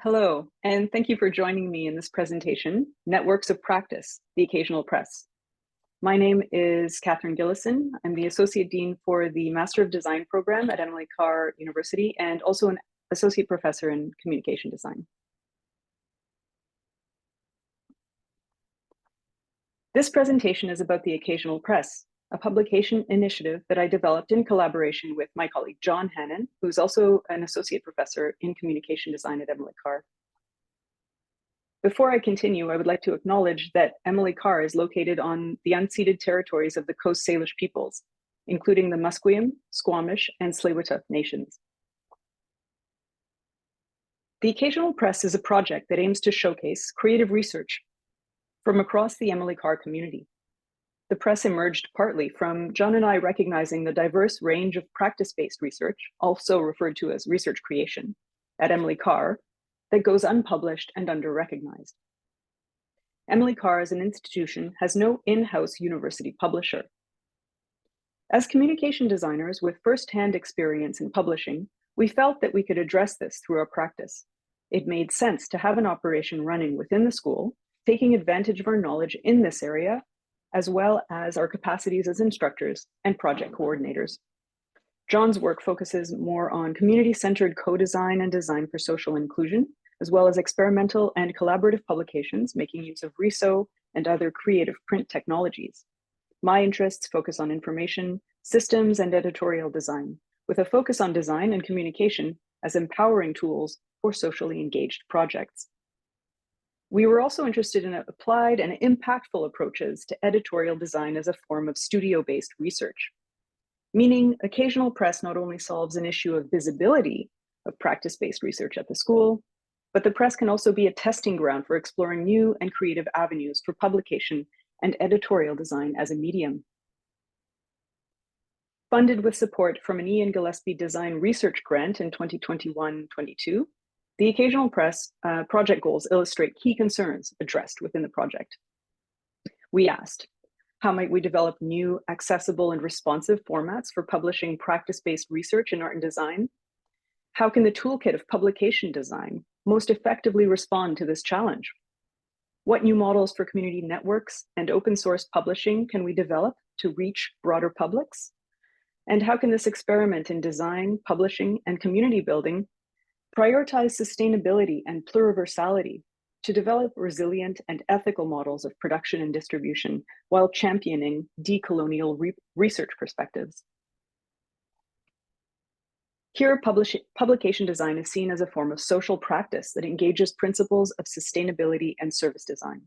Hello, and thank you for joining me in this presentation, Networks of Practice, the Occasional Press. My name is Catherine Gillieson. I'm the Associate Dean for the Master of Design program at Emily Carr University and also an Associate Professor in Communication Design. This presentation is about the Occasional Press, a publication initiative that I developed in collaboration with my colleague John Hannon, who's also an Associate Professor in Communication Design at Emily Carr. Before I continue, I would like to acknowledge that Emily Carr is located on the unceded territories of the Coast Salish peoples, including the Musqueam, Squamish, and Tsleil-Waututh nations. The Occasional Press is a project that aims to showcase creative research from across the Emily Carr community. The press emerged partly from John and I recognizing the diverse range of practice-based research, also referred to as research creation, at Emily Carr, that goes unpublished and under-recognized. Emily Carr as an institution has no in-house university publisher. As communication designers with first-hand experience in publishing, we felt that we could address this through our practice. It made sense to have an operation running within the school, taking advantage of our knowledge in this area, as well as our capacities as instructors and project coordinators. John's work focuses more on community-centered co-design and design for social inclusion, as well as experimental and collaborative publications making use of RESO and other creative print technologies. My interests focus on information, systems, and editorial design, with a focus on design and communication as empowering tools for socially engaged projects. We were also interested in applied and impactful approaches to editorial design as a form of studio-based research, meaning Occasional Press not only solves an issue of visibility of practice-based research at the school, but the press can also be a testing ground for exploring new and creative avenues for publication and editorial design as a medium. Funded with support from an Ian Gillespie Design Research Grant in 2021-22, the Occasional Press project goals illustrate key concerns addressed within the project. We asked, how might we develop new, accessible, and responsive formats for publishing practice-based research in art and design? How can the toolkit of publication design most effectively respond to this challenge? What new models for community networks and open source publishing can we develop to reach broader publics? And how can this experiment in design, publishing, and community building prioritize sustainability and pluriversality to develop resilient and ethical models of production and distribution while championing decolonial research perspectives? Here, publication design is seen as a form of social practice that engages principles of sustainability and service design.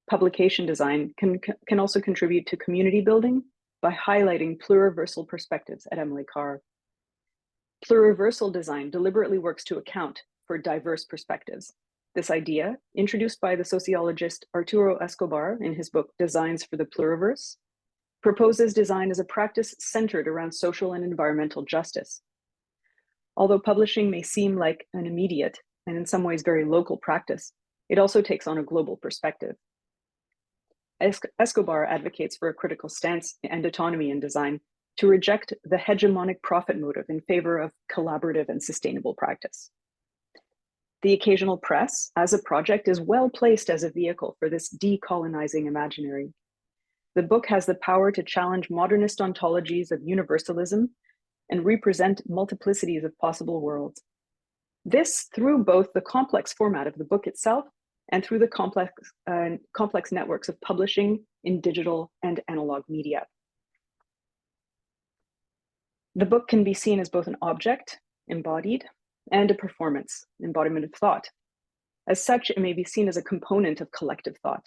Publication design can also contribute to community building by highlighting pluriversal perspectives at Emily Carr. Pluriversal design deliberately works to account for diverse perspectives. This idea, introduced by the sociologist Arturo Escobar in his book Designs for the Pluriverse, proposes design as a practice centered around social and environmental justice. Although publishing may seem like an immediate and in some ways very local practice, it also takes on a global perspective. Escobar advocates for a critical stance and autonomy in design to reject the hegemonic profit motive in favor of collaborative and sustainable practice. The Occasional Press, as a project, is well placed as a vehicle for this decolonizing imaginary. The book has the power to challenge modernist ontologies of universalism and represent multiplicities of possible worlds. This through both the complex format of the book itself and through the complex networks of publishing in digital and analog media. The book can be seen as both an object, embodied, and a performance, embodiment of thought. As such, it may be seen as a component of collective thought.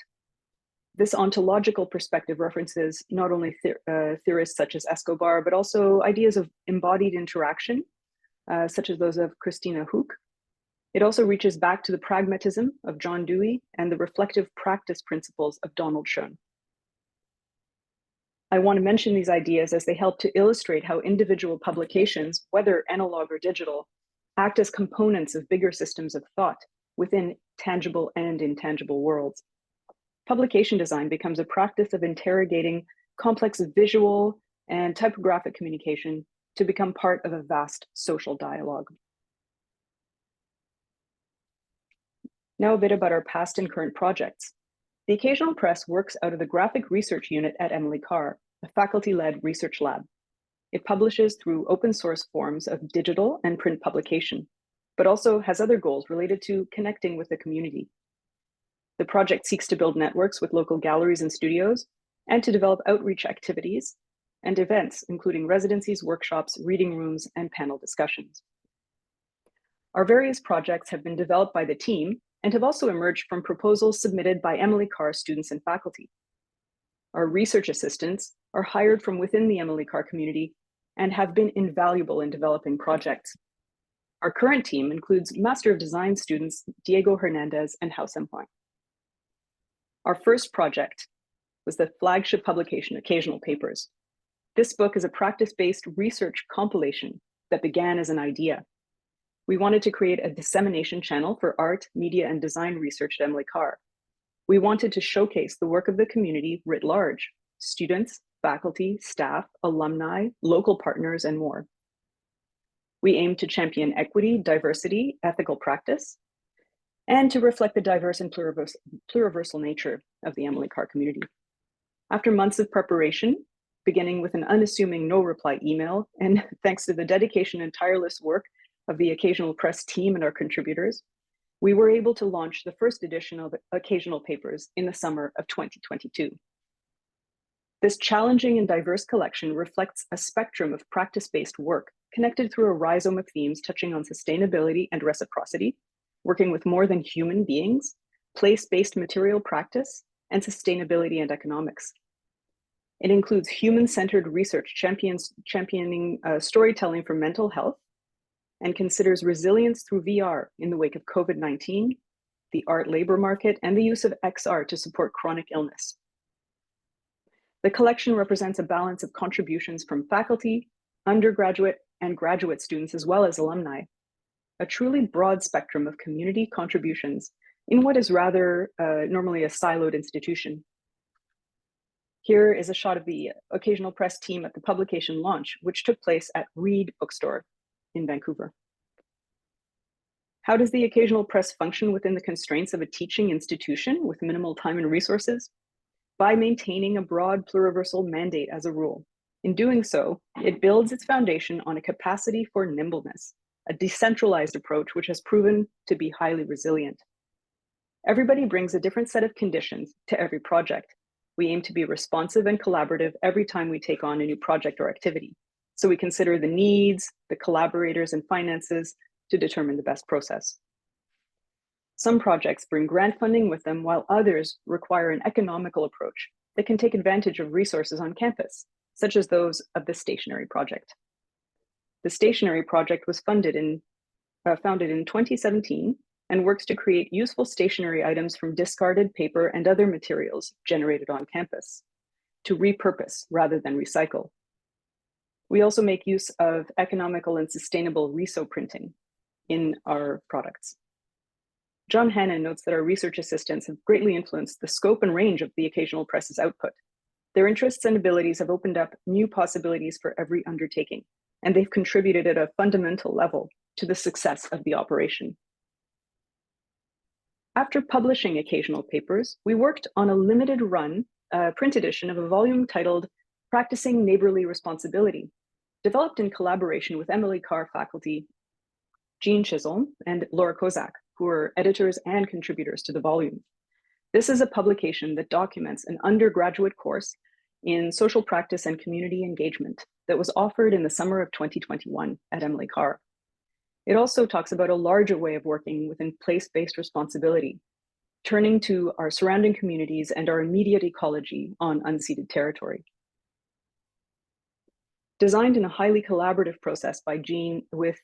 This ontological perspective references not only theorists such as Escobar, but also ideas of embodied interaction, such as those of Christina Hook. It also reaches back to the pragmatism of John Dewey and the reflective practice principles of Donald Schoen. I want to mention these ideas as they help to illustrate how individual publications, whether analog or digital, act as components of bigger systems of thought within tangible and intangible worlds. Publication design becomes a practice of interrogating complex visual and typographic communication to become part of a vast social dialogue. Now a bit about our past and current projects. The Occasional Press works out of the Graphic Research Unit at Emily Carr, a faculty-led research lab. It publishes through open source forms of digital and print publication, but also has other goals related to connecting with the community. The project seeks to build networks with local galleries and studios, and to develop outreach activities and events, including residencies, workshops, reading rooms, and panel discussions. Our various projects have been developed by the team and have also emerged from proposals submitted by Emily Carr students and faculty. Our research assistants are hired from within the Emily Carr community and have been invaluable in developing projects. Our current team includes Master of Design students Diego Hernandez and Hao Semhuang. Our first project was the flagship publication, Occasional Papers. This book is a practice-based research compilation that began as an idea. We wanted to create a dissemination channel for art, media, and design research at Emily Carr. We wanted to showcase the work of the community writ large: students, faculty, staff, alumni, local partners, and more. We aimed to champion equity, diversity, ethical practice, and to reflect the diverse and pluriversal nature of the Emily Carr community. After months of preparation, beginning with an unassuming no-reply email, and thanks to the dedication and tireless work of the Occasional Press team and our contributors, we were able to launch the first edition of Occasional Papers in the summer of 2022. This challenging and diverse collection reflects a spectrum of practice-based work connected through a rhizome of themes touching on sustainability and reciprocity, working with more than human beings, place-based material practice, and sustainability and economics. It includes human-centered research championing storytelling for mental health, and considers resilience through VR in the wake of COVID-19, the art labor market, and the use of XR to support chronic illness. The collection represents a balance of contributions from faculty, undergraduate, and graduate students, as well as alumni, a truly broad spectrum of community contributions in what is rather normally a siloed institution. Here is a shot of the Occasional Press team at the publication launch, which took place at Reed Bookstore in Vancouver. How does the Occasional Press function within the constraints of a teaching institution with minimal time and resources? By maintaining a broad pluriversal mandate as a rule. In doing so, it builds its foundation on a capacity for nimbleness, a decentralized approach which has proven to be highly resilient. Everybody brings a different set of conditions to every project. We aim to be responsive and collaborative every time we take on a new project or activity. So we consider the needs, the collaborators, and finances to determine the best process. Some projects bring grant funding with them, while others require an economical approach that can take advantage of resources on campus, such as those of the Stationery Project. The Stationery Project was founded in 2017 and works to create useful stationery items from discarded paper and other materials generated on campus to repurpose rather than recycle. We also make use of economical and sustainable reso printing in our products. John Hannon notes that our research assistants have greatly influenced the scope and range of the Occasional Press's output. Their interests and abilities have opened up new possibilities for every undertaking, and they've contributed at a fundamental level to the success of the operation. After publishing Occasional Papers, we worked on a limited run print edition of a volume titled Practicing Neighborly Responsibility, developed in collaboration with Emily Carr faculty Jean Chisholm and Laura Kozak, who are editors and contributors to the volume. This is a publication that documents an undergraduate course in social practice and community engagement that was offered in the summer of 2021 at Emily Carr. It also talks about a larger way of working within place-based responsibility, turning to our surrounding communities and our immediate ecology on unceded territory. Designed in a highly collaborative process by Jean with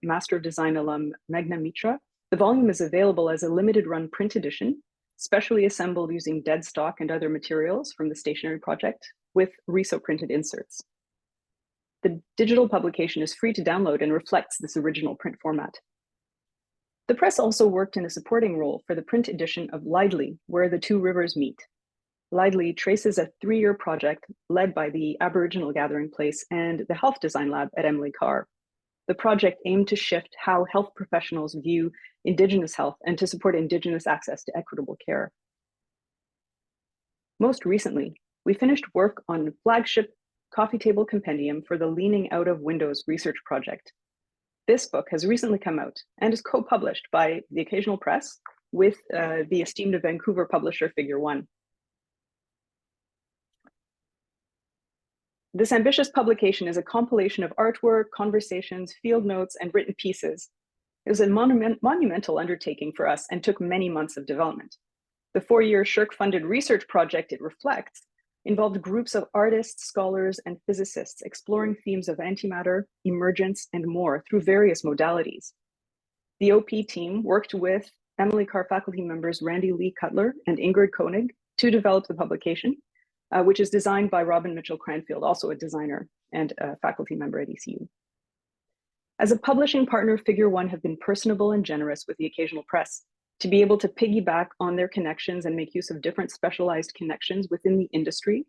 Master of Design alum Meghna Mitra, the volume is available as a limited run print edition, specially assembled using dead stock and other materials from the Stationery Project with reso printed inserts. The digital publication is free to download and reflects this original print format. The press also worked in a supporting role for the print edition of Lydley, Where the Two Rivers Meet. Lydley traces a 3-year project led by the Aboriginal Gathering Place and the Health Design Lab at Emily Carr. the project aimed to shift how health professionals view Indigenous health and to support Indigenous access to equitable care. Most recently, we finished work on flagship coffee table compendium for the Leaning Out of Windows research project. This book has recently come out and is co-published by the Occasional Press with the esteemed Vancouver publisher Figure One. This ambitious publication is a compilation of artwork, conversations, field notes, and written pieces. It was a monumental undertaking for us and took many months of development. The 4-year SSHRC-funded research project it reflects involved groups of artists, scholars, and physicists exploring themes of antimatter, emergence, and more through various modalities. The OP team worked with Emily Carr faculty members Randy Lee Cutler and Ingrid Koenig to develop the publication, which is designed by Robin Mitchell Cranfield, also a designer and a faculty member at ECU. As a publishing partner, Figure One have been personable and generous with the Occasional Press. To be able to piggyback on their connections and make use of different specialized connections within the industry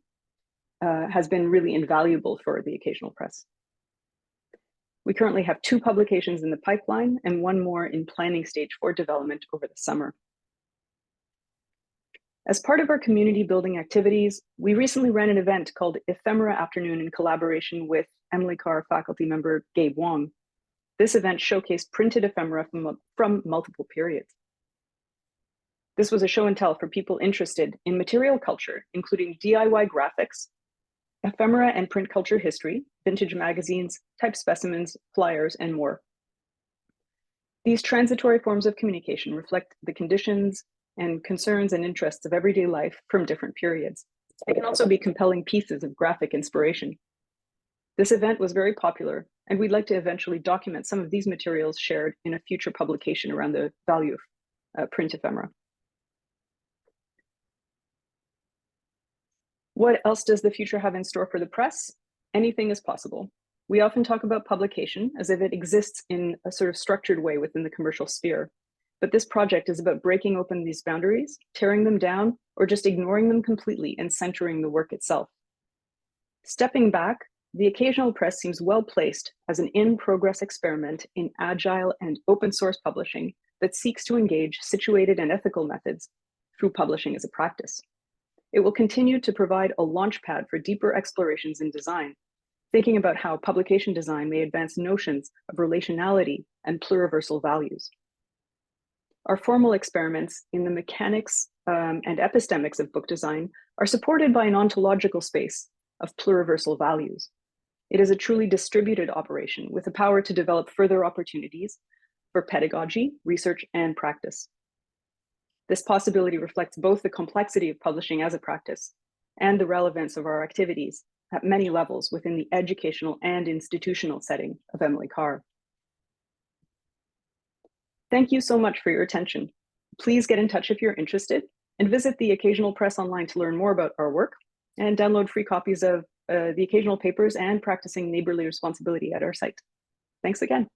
has been really invaluable for the Occasional Press. We currently have 2 publications in the pipeline and 1 more in planning stage for development over the summer. As part of our community building activities, we recently ran an event called Ephemera Afternoon in collaboration with Emily Carr faculty member Gabe Wong. This event showcased printed ephemera from multiple periods. This was a show and tell for people interested in material culture, including DIY graphics, ephemera and print culture history, vintage magazines, type specimens, flyers, and more. These transitory forms of communication reflect the conditions and concerns and interests of everyday life from different periods. They can also be compelling pieces of graphic inspiration. This event was very popular, and we'd like to eventually document some of these materials shared in a future publication around the value of print ephemera. What else does the future have in store for the press? Anything is possible. We often talk about publication as if it exists in a sort of structured way within the commercial sphere. But this project is about breaking open these boundaries, tearing them down, or just ignoring them completely and centering the work itself. Stepping back, the Occasional Press seems well placed as an in-progress experiment in agile and open source publishing that seeks to engage situated and ethical methods through publishing as a practice. It will continue to provide a launchpad for deeper explorations in design, thinking about how publication design may advance notions of relationality and pluriversal values. Our formal experiments in the mechanics and epistemics of book design are supported by an ontological space of pluriversal values. It is a truly distributed operation with the power to develop further opportunities for pedagogy, research, and practice. This possibility reflects both the complexity of publishing as a practice and the relevance of our activities at many levels within the educational and institutional setting of Emily Carr. Thank you so much for your attention. Please get in touch if you're interested and visit the Occasional Press online to learn more about our work and download free copies of the occasional papers and Practicing Neighborly Responsibility at our site. Thanks again.